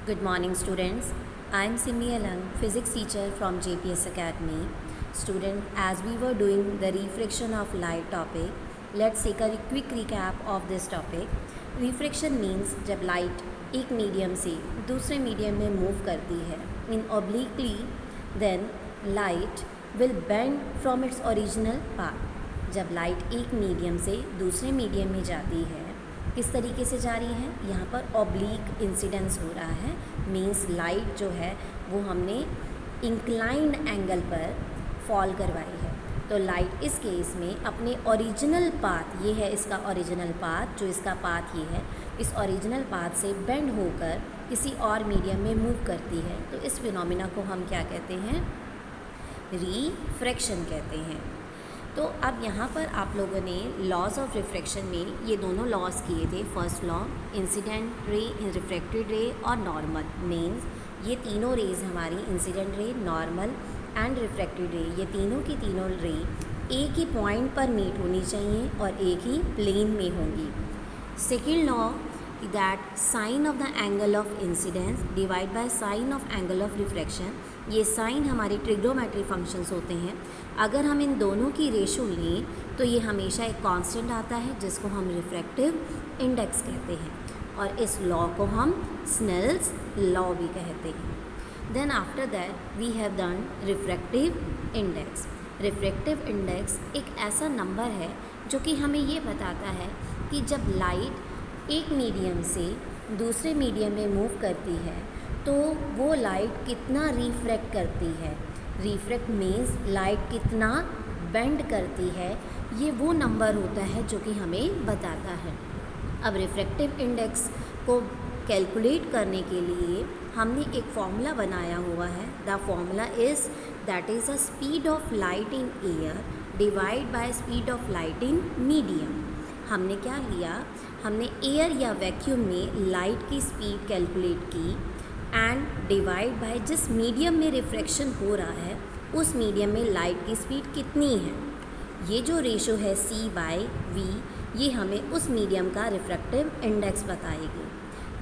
Good morning, students. I am Simi Alang, physics teacher from JPS Academy. Student, as we were doing the refraction of light topic, let's take a quick recap of this topic. Refraction means जब light एक medium से दूसरे medium में move करती है in obliquely, then light will bend from its original path. जब light एक medium से दूसरे मीडियम में जाती है, किस तरीके से जा रही है, यहाँ पर ऑब्लिक इंसिडेंस हो रहा है। मीन्स लाइट जो है वो हमने इंक्लाइंड एंगल पर फॉल करवाई है। तो लाइट इस केस में अपने ओरिजिनल पाथ, ये है इसका ओरिजिनल पाथ, जो इसका पाथ ये है, इस ओरिजिनल पाथ से बेंड होकर किसी और मीडियम में मूव करती है। तो इस फिनोमिना को हम क्या कहते हैं? रिफ्रैक्शन कहते हैं। तो अब यहाँ पर आप लोगों ने लॉज ऑफ रिफ्रैक्शन में ये दोनों लॉज किए थे। First law incident ray, refracted रे और नॉर्मल। मीन्स ये तीनों रेज हमारी incident ray, normal and refracted रे, ये तीनों की तीनों रे एक ही पॉइंट पर मीट होनी चाहिए और एक ही प्लेन में होंगी। Second law that sin of the angle of incidence divide by sin of angle of refraction, ये sin हमारे ट्रिग्नोमेट्री फंक्शंस होते हैं। अगर हम इन दोनों की रेशो लें तो ये हमेशा एक कांस्टेंट आता है जिसको हम रिफ्रैक्टिव इंडेक्स कहते हैं, और इस लॉ को हम स्नेल्स लॉ भी कहते हैं। Then after that we have done refractive index. Refractive index एक ऐसा नंबर है जो कि हमें ये बताता है कि जब लाइट एक मीडियम से दूसरे मीडियम में मूव करती है तो वो लाइट कितना रिफ्रैक्ट करती है। रिफ्रैक्ट मीन्स लाइट कितना बेंड करती है, ये वो नंबर होता है जो कि हमें बताता है। अब रिफ्रैक्टिव इंडेक्स को कैलकुलेट करने के लिए हमने एक फॉर्मूला बनाया हुआ है। The formula is that is a speed of light in air divide by speed of light in medium. हमने क्या लिया? हमने एयर या वैक्यूम में लाइट की स्पीड कैलकुलेट की एंड डिवाइड बाय जिस मीडियम में रिफ्रैक्शन हो रहा है उस मीडियम में लाइट की स्पीड कितनी है। ये जो रेशो है C/V, ये हमें उस मीडियम का रिफ्रैक्टिव इंडेक्स बताएगी।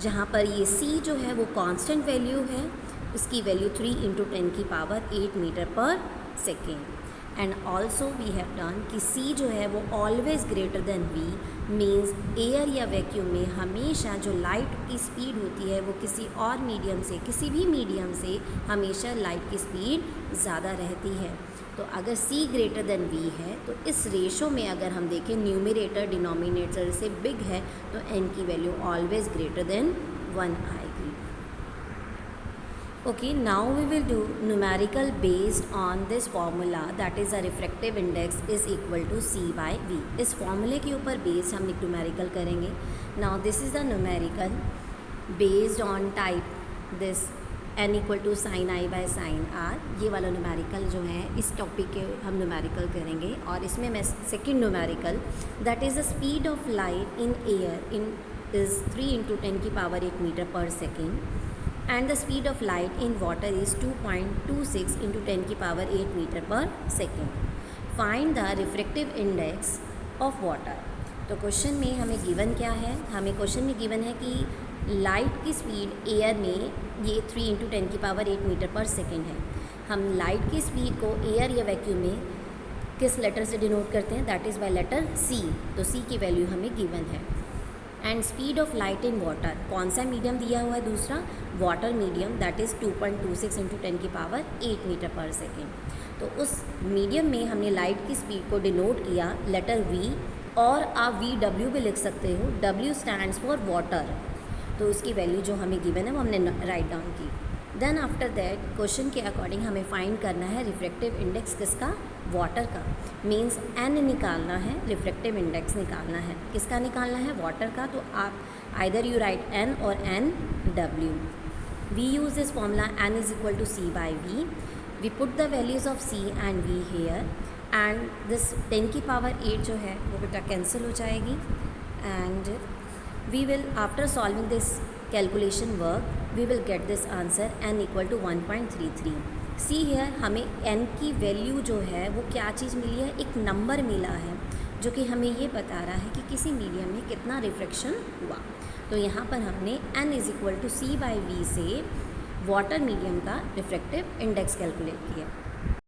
जहाँ पर ये C जो है वो कांस्टेंट वैल्यू है, उसकी value 3 × 10⁸ metre per second. And also we have done कि C जो है वो ऑलवेज ग्रेटर देन V, मीन्स एयर या वैक्यूम में हमेशा जो लाइट की स्पीड होती है वो किसी और मीडियम से, किसी भी मीडियम से हमेशा लाइट की स्पीड ज़्यादा रहती है। तो अगर C ग्रेटर देन V है तो इस रेशो में अगर हम देखें न्यूमरेटर डिनोमिनेटर से बिग है तो n की वैल्यू ऑलवेज ग्रेटर देन 1 आएगी। Okay, now we will do numerical based on this formula, that is a refractive index is equal to C/V। इस फॉर्मूले के ऊपर बेस्ड हम एक न्यूमेरिकल करेंगे। Now this is the numerical based on type this n equal to sin I by sin R। ये वाला numerical जो है इस टॉपिक के हम न्यूमेरिकल करेंगे, और इसमें मैं second numerical that is the speed of light in air in is 3 × 10⁸ metre per second and the speed of light in water is 2.26 × 10⁸ metre per second. Find the refractive index of water। तो question में हमें given क्या है? हमें question में given है कि light की स्पीड एयर में ये 3 × 10⁸ मीटर पर सेकेंड है। हम लाइट की स्पीड को एयर या वैक्यूम में किस लेटर से डिनोट करते हैं? That is by letter C। तो C की वैल्यू हमें गिवन है। And speed of light in water, कौन सा मीडियम दिया हुआ है? दूसरा water medium, that is 2.26 × 10⁸ metre per second. तो उस मीडियम में हमने लाइट की स्पीड को डिनोट किया लेटर V, और आप VW भी लिख सकते हो। W स्टैंड्स फॉर वाटर, तो उसकी वैल्यू जो हमें गिवन है वो हमने राइट डाउन की। देन आफ्टर दैट क्वेश्चन के अकॉर्डिंग हमें फाइंड करना है रिफ्रैक्टिव इंडेक्स किसका? वाटर का। मीन्स n निकालना है, रिफ्रैक्टिव इंडेक्स निकालना है। किसका निकालना है? वाटर का। तो आप आइदर यू राइट n और NW। We use this formula n is equal to C/V। We put the values of C and V here, and this 10⁸ जो है वो बेटा कैंसिल हो जाएगी। And we will after solving this calculation work we will get this answer n equal to 1.33। See here हमें n की value जो है वो क्या चीज़ मिली है? एक नंबर मिला है जो कि हमें ये बता रहा है कि किसी मीडियम में कितना रिफ्रैक्शन हुआ। तो यहाँ पर हमने n = c/v से वाटर मीडियम का रिफ्रैक्टिव इंडेक्स कैलकुलेट किया।